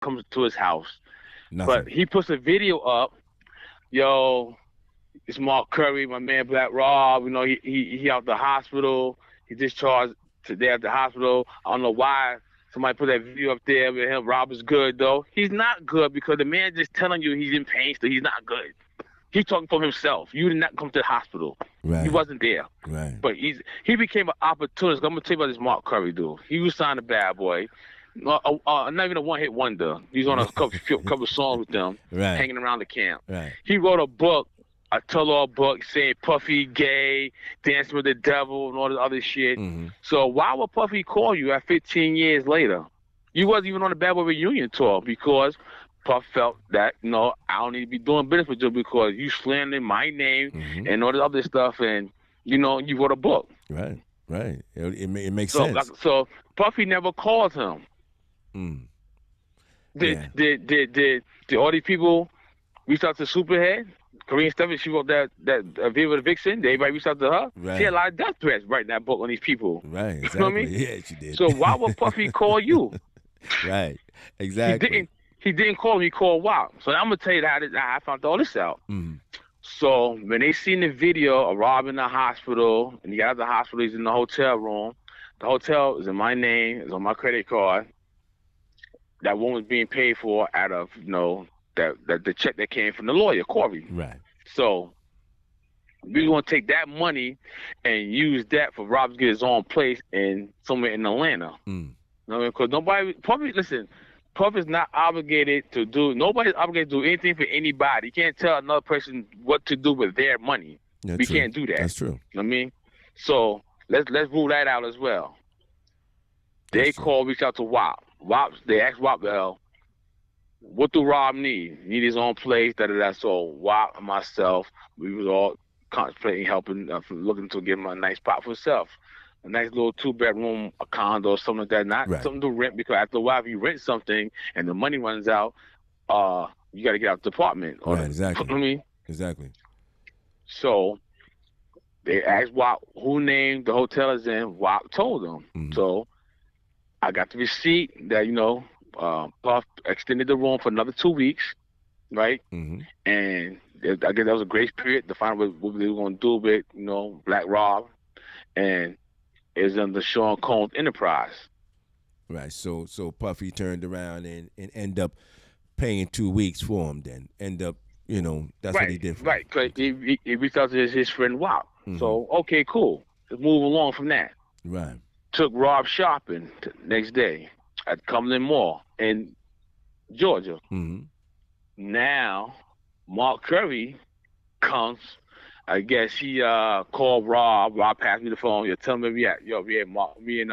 comes to his house. But Nothing. he puts a video up. Yo, it's Mark Curry, my man Black Rob. He out the hospital. He discharged today at the hospital. I don't know why somebody put that video up there with him. Rob is good though. He's not good because the man just telling you he's in pain, so he's not good. He's talking for himself. You did not come to the hospital. You Right. wasn't there. Right. But he became an opportunist. I'm gonna tell you about this Mark Curry dude. He was signed a Bad Boy. Not even a one-hit wonder. He's on a couple songs with them, Right. hanging around the camp. Right. He wrote a book, a tell-all book, saying Puffy gay, dancing with the devil, and all this other shit. Mm-hmm. So why would Puffy call you at 15 years later? You wasn't even on the Bad Boy reunion tour because Puff felt that I don't need to be doing business with you because you slandering my name Mm-hmm. and all this other stuff, and you wrote a book. Right. Right. It makes So sense. so Puffy never called him. Mm. Did Yeah. did did did, did all these people reach out to Superhead? Korean Stephanie, she wrote that Viva the Vixen. Did everybody reach out to her? She had Right. a lot of death threats writing that book on these people. Right. You know what I Exactly. mean? Yeah, she did. So why would Puffy call you? Right. He Exactly. didn't. He didn't call him. He called WAP. So I'm gonna tell you how I found all this out. Mm. So when they seen the video of Rob in the hospital, and he got out of the hospital, he's in the hotel room. The hotel is in my name, it's on my credit card. That woman's being paid for out of that the check that came from the lawyer, Corey. Right. So we're gonna take that money and use that for Rob to get his own place in somewhere in Atlanta. Mm. You know, because nobody probably listen. Puff is not obligated to do. Nobody's obligated to do anything for anybody. You can't tell another person what to do with their money. That's We true. can't do that. That's true. You know what I mean? So let's rule that out as well. That's They true. reach out to WAP. They asked WAP, well, what do Rob need? He need his own place, da da da. So WAP and myself, we was all contemplating helping, looking to give him a nice spot for himself. A nice little 2-bedroom, a condo, something like that. Not Right. something to rent because after a while, if you rent something and the money runs out, you got to get out the apartment. Right. You know Exactly. what I mean? Exactly. So they asked WAP who named the hotel is in. WAP told them. Mm-hmm. So I got the receipt that Puff extended the room for another 2 weeks, right? Mm-hmm. And I guess that was a grace period to find out what they were going to do with Black Rob, and it's under Sean Combs Enterprise. Right. So Puffy turned around and end up paying 2 weeks for him. Then end up, that's what he Right, did for him. right. Cause Okay. he reached out to his friend WAP. Mm-hmm. So okay, cool. Let's move along from that. Right. Took Rob shopping next day at Cumberland Mall in Georgia. Mm-hmm. Now, Mark Curry comes. I guess he called Rob. Rob passed me the phone. Yo, tell me we at Mark, we in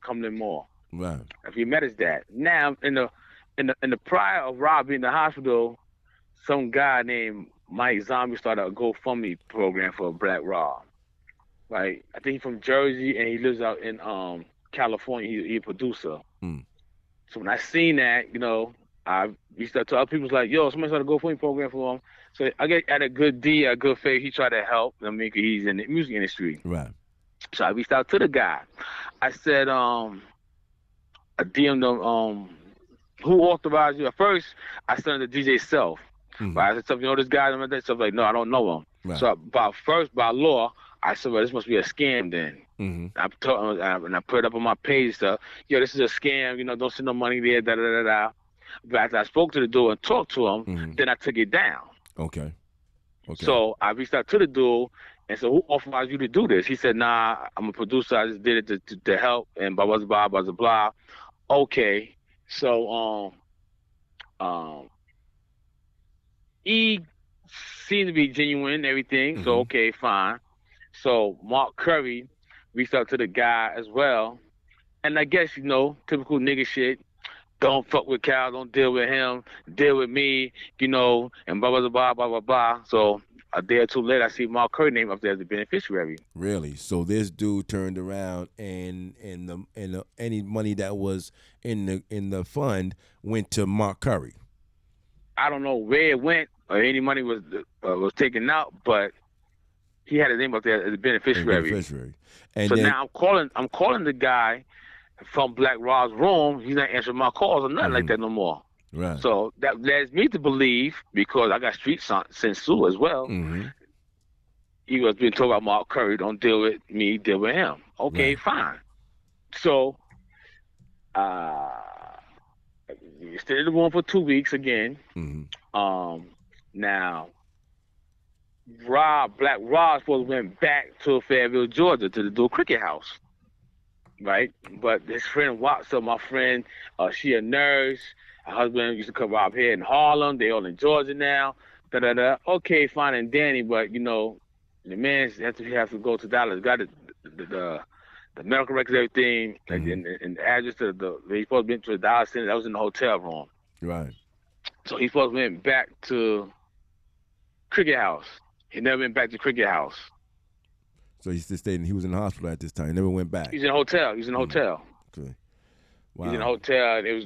Cumberland Mall. Right. If he met his dad. Now in the prior of Rob being in the hospital, some guy named Mike Zombie started a GoFundMe program for Black Rob. Right? I think he's from Jersey and he lives out in California. He's a producer. Mm. So when I seen that, I reached out to other people. Was like, yo, somebody started a GoFundMe program for him. So I get at a good deal, a good faith. He tried to help. I mean, 'cause he's in the music industry. Right. So I reached out to the guy. I said, I DM'd him, who authorized you? At first, I sent it to DJ Self. Mm-hmm. But I said, you know this guy? And that stuff like, no, I don't know him. Right. So by law, I said, well, this must be a scam then. Mm-hmm. And I put it up on my page stuff. Yo, this is a scam. Don't send no money there. Da da da da. But after I spoke to the dude and talked to him, Mm-hmm. then I took it down. Okay. Okay. So I reached out to the dude and said, who authorized you to do this? He said, nah, I'm a producer. I just did it to help and blah, blah, blah, blah, blah, blah. Okay. So, he seemed to be genuine and everything. Mm-hmm. So, okay, fine. So Mark Curry reached out to the guy as well. And I guess, typical nigga shit. Don't fuck with Kal, don't deal with him, deal with me, and blah, blah, blah, blah, blah, blah. So a day or two later, I see Mark Curry name up there as the beneficiary. Really? So this dude turned around and any money that was in the fund went to Mark Curry. I don't know where it went or any money was taken out, but he had his name up there as the beneficiary. And so then, now I'm calling the guy from Black Rob's room. He's not answering my calls or nothing like that no more. Right. So that leads me to believe, because I got street sense too as well. Mm-hmm. He was being told about Mark Curry, don't deal with me, deal with him. Okay, Right. fine. So, uh, stayed in the room for 2 weeks again. Mm-hmm. Um, Now, Black Rob, supposed to went back to Fayetteville, Georgia, to the cricket house, right? But his friend Watson, my friend, she a nurse. Her husband used to come out here in Harlem. They all in Georgia now. Da da da. Okay, fine and dandy, but the man has to go to Dallas. Got the medical records, everything, Mm-hmm. and the address to he's supposed to be to the Dallas Center. That was in the hotel room. Right. So he's supposed to went back to cricket house. He never went back to cricket house. So he still stayed. He was in the hospital at this time. He never went back. He's in a hotel. He's in a hotel. Okay. Wow. He's in a hotel. It was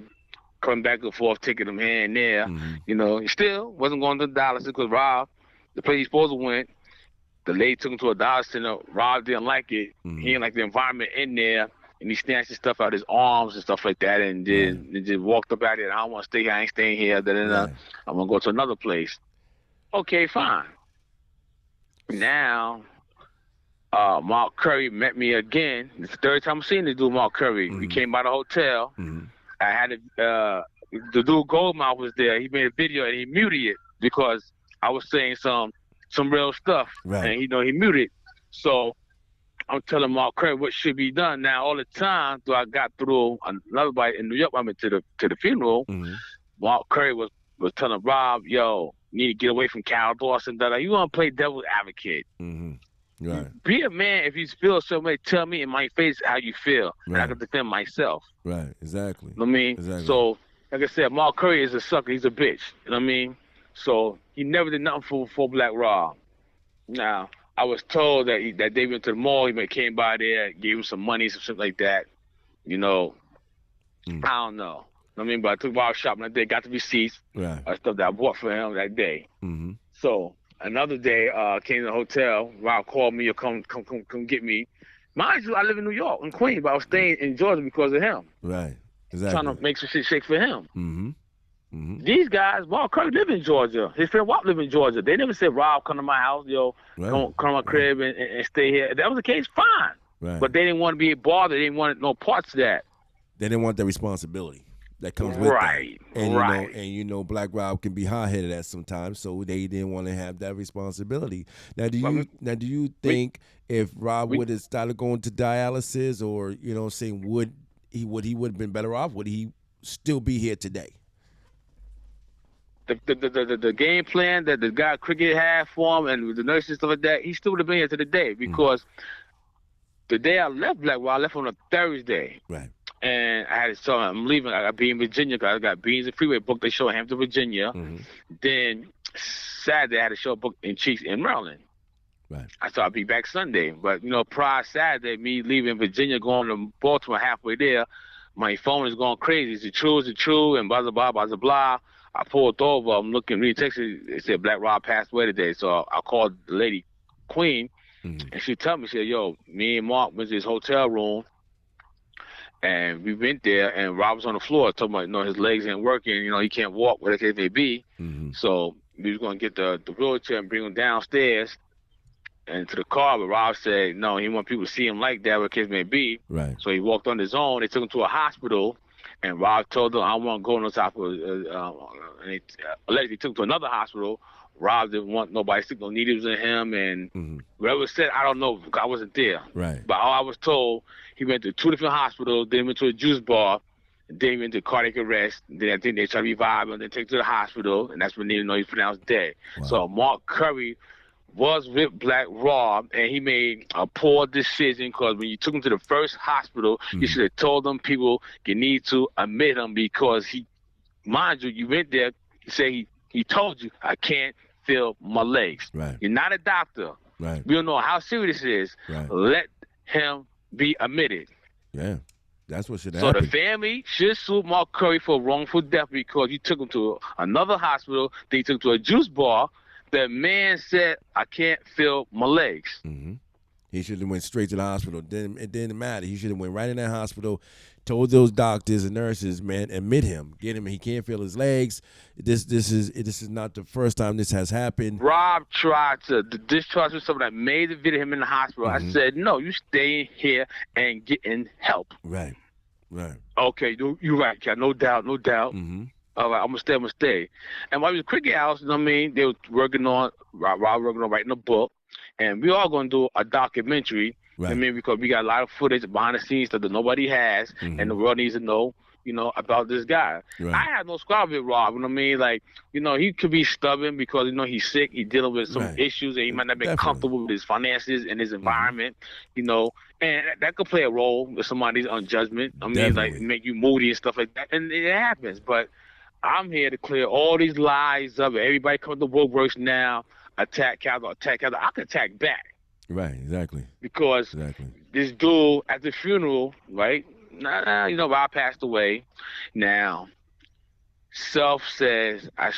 coming back and forth, taking him here and there. Mm-hmm. He still wasn't going to Dallas because Rob, the place he's supposed to went, the lady took him to a Dallas Center. Rob didn't like it. Mm-hmm. He didn't like the environment in there. And he snatched his stuff out his arms and stuff like that, and just walked up out there. I don't want to stay here. I ain't staying here. Right. I'm gonna go to another place. Okay, fine. Now, Mark Curry met me again. It's the third time I'm seeing this dude, Mark Curry. Mm-hmm. We came by the hotel. Mm-hmm. I had the dude Goldmouth was there. He made a video and he muted it because I was saying some real stuff, right. And he muted. So I'm telling Mark Curry what should be done. Now all the time, though I got through another bite in New York. I went to the funeral. Mm-hmm. Mark Curry was telling Rob, "Yo, you need to get away from Kal Dawson. You want to play devil's advocate? Mm-hmm. Right. Be a man. If you feel some way, tell me in my face how you feel, right. and I can defend myself." Right. Exactly. You know what I mean? Exactly. So, like I said, Mark Curry is a sucker. He's a bitch. You know what I mean? So he never did nothing for Black Rob. Now, I was told that they went to the mall. He came by there, gave him some money, something like that. I don't know. I mean, but I took Rob shopping that day, got the receipts, right. Stuff that I bought for him that day. Mm-hmm. So another day, came to the hotel. Rob called me, come get me. Mind you, I live in New York, in Queens, but I was staying in Georgia because of him. Right. Exactly. Trying to make some shit shake for him. Mm-hmm. Mm-hmm. These guys, Mark Curry live in Georgia. His friend Wap live in Georgia. They never said, "Rob, come to my house, right. come to my crib and stay here." If that was the case, fine. Right. But they didn't want to be bothered. They didn't want no parts of that. They didn't want the responsibility that comes with right. that. And right. Black Rob can be hard-headed at sometimes, so they didn't want to have that responsibility. Now, do you think if Rob would have started going to dialysis, or would he have been better off? Would he still be here today? The game plan that the guy cricket had for him and the nurses and stuff like that, he still would have been here to the day, because the day I left Black Rob, I left on a Thursday. Right. And I had to tell him I'm leaving. I got to be in Virginia because I got Beans and Freeway booked. They show Hampton, Virginia. Mm-hmm. Then Saturday I had a show booked in Cheeks in Maryland. Right. I thought I'd be back Sunday. But, prior Saturday, me leaving Virginia, going to Baltimore, halfway there, my phone is going crazy. Is it true? And blah, blah, blah, blah, blah. I pulled over. I'm looking, reading text. It said Black Rob passed away today. So I called the lady, Queen, and she told me, she said, "Yo, me and Mark went to his hotel room, and we went there, and Rob was on the floor, talking about, his legs ain't working, he can't walk, whatever the case may be." Mm-hmm. So we was going to get the wheelchair and bring him downstairs and to the car, but Rob said, no, he didn't want people to see him like that, whatever the case may be. Right. So he walked on his own. They took him to a hospital, and Rob told them, "I don't want to go on top of," and they allegedly took him to another hospital. Rob didn't want nobody to stick no needles in him, and whatever was said, I don't know. I wasn't there. Right. But all I was told, he went to 2 different hospitals, then went to a juice bar, then he went to cardiac arrest. Then I think they tried to revive him, then take him to the hospital, and that's when they know he's pronounced dead. Wow. So Mark Curry was with Black Rob, and he made a poor decision, because when you took him to the first hospital, you should have told them people you need to admit him, because mind you, you went there, he said he told you, "I can't feel my legs." Right. You're not a doctor. Right. We don't know how serious it is. Right. Let him be admitted. Yeah. That's what should So happen. the family should sue Mark Curry for wrongful death, because you took him to another hospital, then you took him to a juice bar. The man said, "I can't feel my legs." Mm-hmm. He should have went straight to the hospital. It didn't matter. He should have went right in that hospital, told those doctors and nurses, man, admit him, get him. He can't feel his legs. This is not the first time this has happened. Rob tried to discharge with someone that made the video of him in the hospital. I said, no, you stay in here and getting help. Right. Okay, you're right, Cal. No doubt. All right, I'm gonna stay. And while we was Cricket House, you know what I mean, they were working on Rob working on writing a book, and we all gonna do a documentary. Right. I mean, because we got a lot of footage behind the scenes that nobody has, and the world needs to know, about this guy. Right. I have no squabble with Rob. You know what I mean? Like, he could be stubborn because he's sick. He's dealing with some issues, and he might not be comfortable with his finances and his environment. And that could play a role with somebody's on judgment. I mean, like make you moody and stuff like that, and it happens. But I'm here to clear all these lies up. Everybody come to Woodworks now, attack Cal. I can attack back. Right, exactly. Because this dude at the funeral, right? Rob passed away. Now, Self says I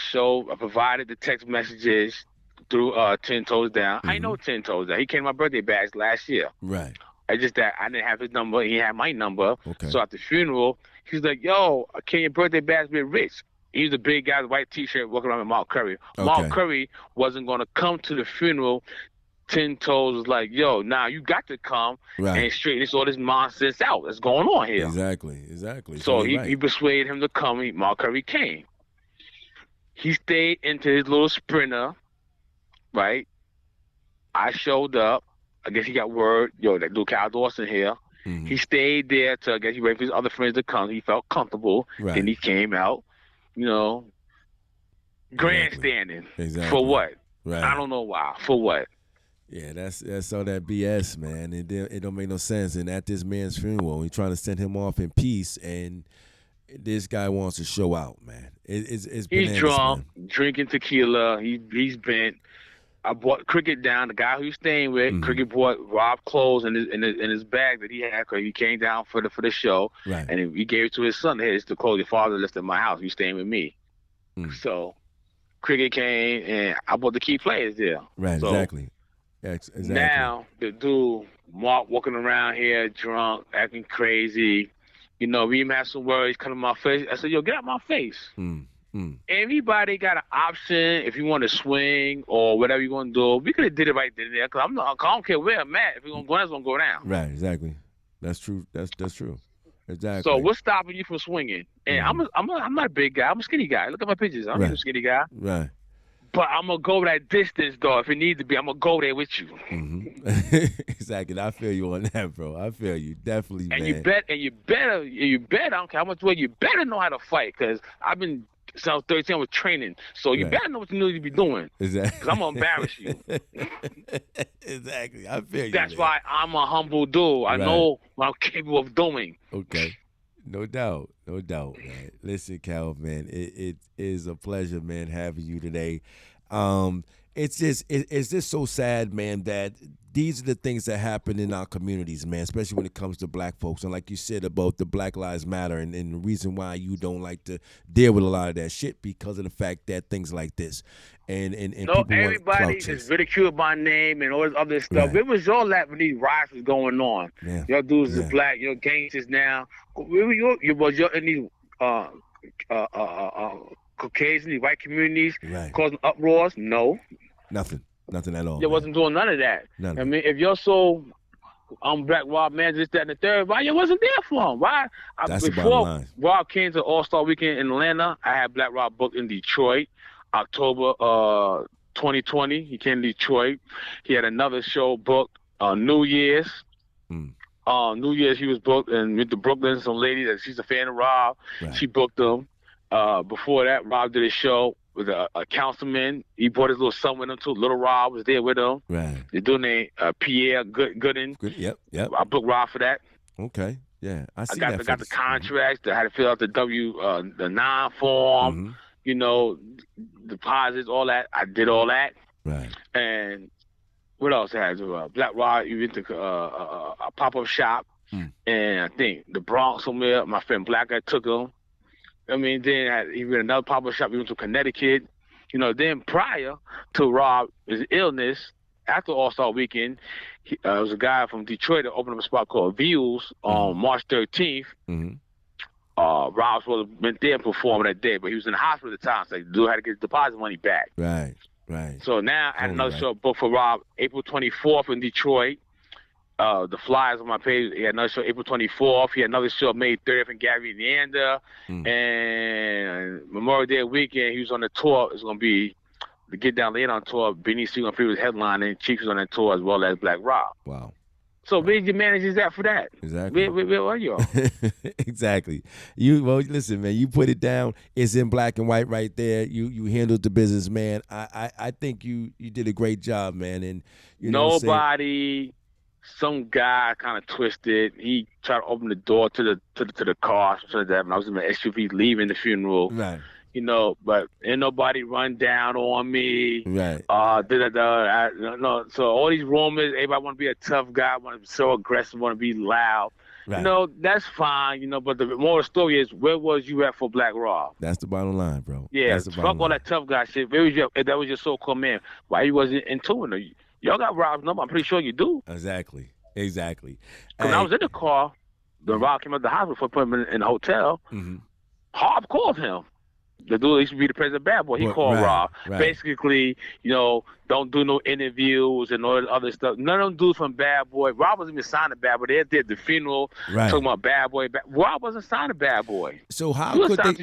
provided the text messages through 10 Toes Down. I know 10 Toes Down. He came to my birthday bash last year. Right. It's just that I didn't have his number. He had my number. Okay. So at the funeral, he was like, yo, can your birthday bash be Rich? He was a big guy with a white T-shirt walking around with Mark Curry. Okay. Mark Curry wasn't going to come to the funeral. 10 Toes was like, yo, now you got to come and straighten all this nonsense out that's going on here. Exactly. So he persuaded him to come. Mark Curry came. He stayed into his little Sprinter, right? I showed up. I guess he got word, that dude Kal Dawson here. He stayed there till I guess he waited for his other friends to come. He felt comfortable. Right. Then he came out, grandstanding. Exactly. For what? Right. I don't know why. For what? Yeah, that's all that BS, man. It don't make no sense. And at this man's funeral, he's trying to send him off in peace, and this guy wants to show out, man. It's bananas, he's drunk, man. Drinking tequila. He's bent. I brought Cricket down, the guy who he's staying with. Cricket brought Rob clothes in his bag that he had because he came down for the show, and he gave it to his son. Hey, it's the clothes your father left in my house. You staying with me. So Cricket came, and I brought the key players there. Right, so, exactly. Now the dude Mark walking around here drunk, acting crazy. We even had some words come to my face. I said, yo, get out my face. Everybody got an option if you want to swing or whatever you want to do. We could have did it right then and there because I don't care where I'm at. If we're going to go down, it's going to go down. Right, exactly. That's true. That's true. Exactly. So what's stopping you from swinging? And I'm not a big guy. I'm a skinny guy. Look at my pictures. I'm a skinny guy. Right. But I'm going to go that distance, though. If it needs to be, I'm going to go there with you. Exactly. I feel you on that, bro. I feel you. Definitely, and man. You better, I don't care how much weight, you better know how to fight because I've been since I was 13, I was training. So you better know what you need to be doing. Exactly. Because I'm going to embarrass you. Exactly. I feel you. That's why I'm a humble dude. I know what I'm capable of doing. Okay. No doubt, man. Listen, Cal, man, it is a pleasure, man, having you today. It's just so sad, man, that these are the things that happen in our communities, man, especially when it comes to black folks. And like you said about the Black Lives Matter and the reason why you don't like to deal with a lot of that shit because of the fact that things like this. And no, everybody is ridiculed my name and all this other stuff. It was all that when these riots was going on. Yeah. Y'all dudes is black, you're gangsters now. You're in these Caucasian, these white communities causing uproars? No. Nothing at all. You wasn't doing none of that. None. I mean, if you're so Black Rob, man, this, that, and the third, why you wasn't there for him? Why? That's before Rob came to All-Star Weekend in Atlanta, I had Black Rob booked in Detroit, October 2020. He came to Detroit. He had another show booked New Year's. New Year's he was booked and went to Brooklyn. Some lady that she's a fan of Rob. She booked him. Before that, Rob did a show with a councilman. He brought his little son with him too. Little Rob was there with him. Right. The dude named Pierre Gooden. Yep. I booked Rob for that. Okay. Yeah. I got the contracts. I had to fill out the 9 form. Deposits, all that. I did all that. Right. And what else I had to do? Black Rob, you went to a pop-up shop. And I think the Bronx somewhere, my friend Black Guy took him. I mean, then he went another pop-up shop. He went to Connecticut. Then prior to Rob's illness, after All-Star Weekend, there was a guy from Detroit that opened up a spot called Views on March 13th. Mm-hmm. Rob was supposed to have been there and perform that day, but he was in the hospital at the time, so the dude had to get his deposit money back. Right. So now I had another show booked for Rob April 24th in Detroit. The flyers on my page, he had another show April 24th. He had another show May 30th in Gary, Indiana. And Memorial Day weekend, he was on the tour. It's going to be the Get Down Later on tour. Benny C. was headlining. Chief was on that tour as well as Black Rob. Wow. So where's your managers at for that? Exactly. Where are you? Exactly. Listen, man. You put it down. It's in black and white right there. You handled the business, man. I think you did a great job, man. And you know nobody. Some guy kind of twisted. He tried to open the door to the car. So that when I was in my SUV leaving the funeral. Right. You know, but ain't nobody run down on me. Right. No. So all these rumors, everybody want to be a tough guy, want to be so aggressive, want to be loud. Right. You know, that's fine, you know, but the moral story is, where was you at for Black Rob? That's the bottom line, bro. Yeah, fuck all that tough guy shit. If that was your so-called man, why you wasn't into it? Y'all got Rob's number. I'm pretty sure you do. Exactly. When I was in the car, the Rob came out of the hospital for putting him in the hotel. Mm-hmm. Harp called him. The dude used to be the president of Bad Boy. He called Rob. Right. Basically, you know, don't do no interviews and all that other stuff. None of them dudes from Bad Boy. Rob wasn't even signed to Bad Boy. They did the funeral talking about Bad Boy. Rob wasn't signed to Bad Boy. So how could they?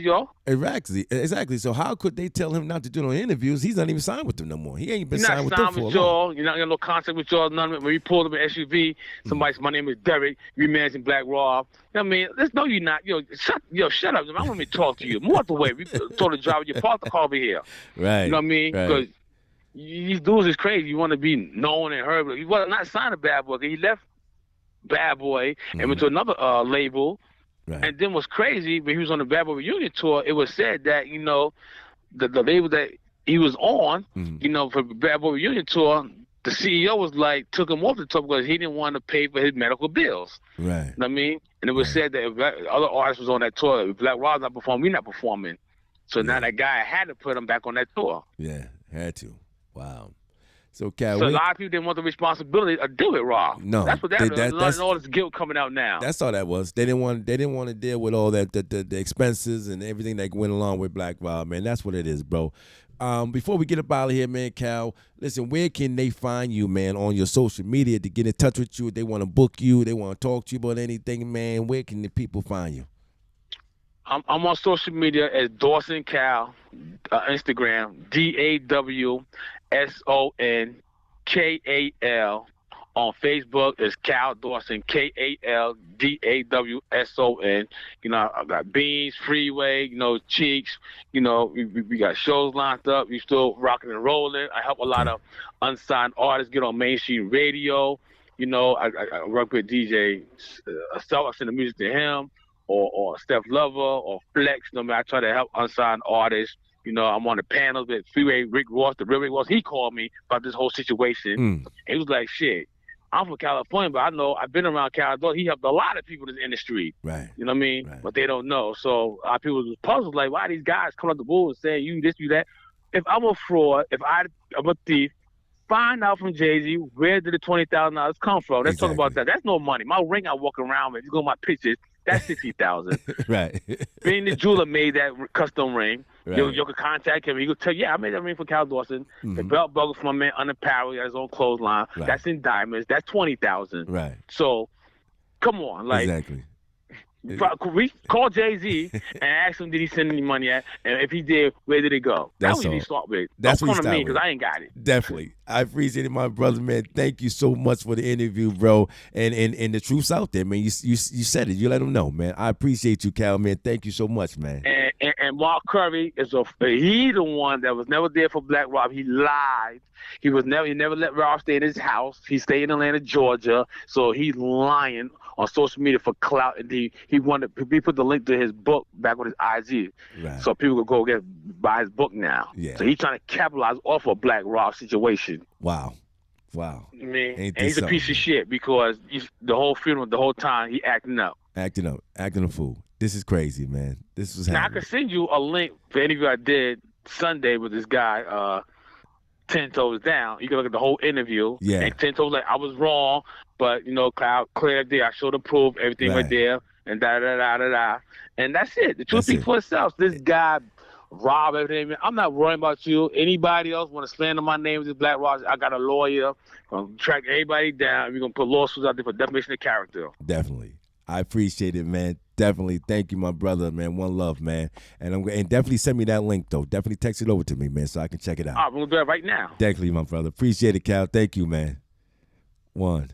Exactly. So how could they tell him not to do no interviews? He's not even signed with them no more. He ain't been signed with them for a long. You're not in no contact with y'all. None of it. When we pulled him in SUV, somebody said, my name is Derek. We managing Black Rob. You know what I mean? Let's know you're not. Shut up. I want me to talk to you. Move out the way. We told the driver, you parked the car over here. Right. You know what I mean? Because these dudes is crazy. You want to be known and heard. But he was not signed to Bad Boy. He left Bad Boy and went to another label. Right. And then what's crazy, when he was on the Bad Boy reunion tour, it was said that, you know, the label that he was on, you know, for the Bad Boy reunion tour, the CEO was like, took him off the tour because he didn't want to pay for his medical bills. Right. You know what I mean? And it was said that if other artists was on that tour, if Black Rob's not performing, we're not performing. So now that guy had to put him back on that tour. Yeah, had to. Wow. So, Kal, a lot of people didn't want the responsibility to do it, Rob. No, that's what that is. That's all this guilt coming out now. That's all that was. They didn't want to deal with all that the expenses and everything that went along with Black Rob, man. That's what it is, bro. Before we get up out of here, man, Kal, listen, where can they find you, man, on your social media to get in touch with you? If they want to book you, they want to talk to you about anything, man. Where can the people find you? I'm on social media as Dawson Kal, Instagram, DAWSONKAL. On Facebook, it's Kal Dawson, KALDAWSON. You know, I got Beans, Freeway, you know, Cheeks. You know, we got shows lined up. We still rocking and rolling. I help a lot of unsigned artists get on mainstream radio. You know, I work with DJ Self. I send the music to him, or Steph Lover, or Flex. You know, I try to help unsigned artists. You know, I'm on the panels with Freeway Rick Ross, the real Rick Ross. He called me about this whole situation. And he was like, shit, I'm from California, but I know I've been around California. He helped a lot of people in this industry. Right. You know what I mean? Right. But they don't know. So a lot of people was puzzled, like, why these guys come out the bull and saying you this, you that? If I'm a fraud, if I'm a thief, find out from Jay-Z, where did the $20,000 come from? Let's talk about that. That's no money. My ring I walk around with, you go to my pictures, that's $60,000. Right. Being the jeweler made that custom ring. Right. You could contact him. He could tell you, yeah, I made that ring for Kal Dawson. The belt buckle for my man Unapparel, he has his own clothesline. Right. That's in diamonds. That's $20,000. Right. So, come on, like. Exactly. We call Jay-Z and ask him, did he send any money at? And if he did, where did it go? That's what you start with. That's Don't what come to me because I ain't got it. Definitely. I appreciate it, my brother, man. Thank you so much for the interview, bro. And the truth's out there, man. You said it. You let them know, man. I appreciate you, Kal, man. Thank you so much, man. And Mark Curry he the one that was never there for Black Rob. He lied. He never let Rob stay in his house. He stayed in Atlanta, Georgia. So he's lying on social media for clout, and he put the link to his book back on his IG, right. So people could go buy his book now. Yeah. So he's trying to capitalize off a Black Rob situation. Wow. I mean, and he's a piece of shit because the whole funeral, the whole time, he acting up, acting a fool. This is crazy, man. This was happening. Now I could send you a link for any of you I did Sunday with this guy. 10 toes down. You can look at the whole interview. Yeah. And 10 toes like, I was wrong, but, clear there. I showed the proof, everything right there, and da-da-da-da-da. And that's it. The truth speaks for itself. This guy robbed everything. I'm not worrying about you. Anybody else want to slander my name with this Black Rob? I got a lawyer. Going to track everybody down. We're going to put lawsuits out there for defamation of character. Definitely. I appreciate it, man. Definitely. Thank you, my brother, man. One love, man. And definitely send me that link, though. Definitely text it over to me, man, so I can check it out. All right, we're going to do it right now. Definitely, my brother. Appreciate it, Cal. Thank you, man. One.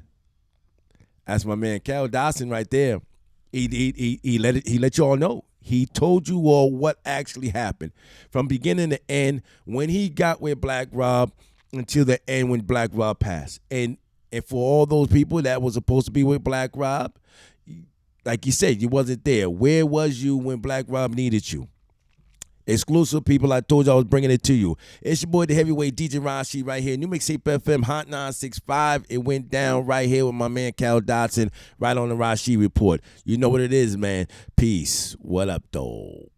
That's my man, Kal Dawson, right there. He let you all know. He told you all what actually happened from beginning to end when he got with Black Rob until the end when Black Rob passed. And for all those people that was supposed to be with Black Rob, like you said, you wasn't there. Where was you when Black Rob needed you? Exclusive people, I told you I was bringing it to you. It's your boy, the heavyweight DJ Rashi right here. New Mixtape FM, Hot 965. It went down right here with my man Kal Dawson, right on the Rashi Report. You know what it is, man. Peace. What up, though?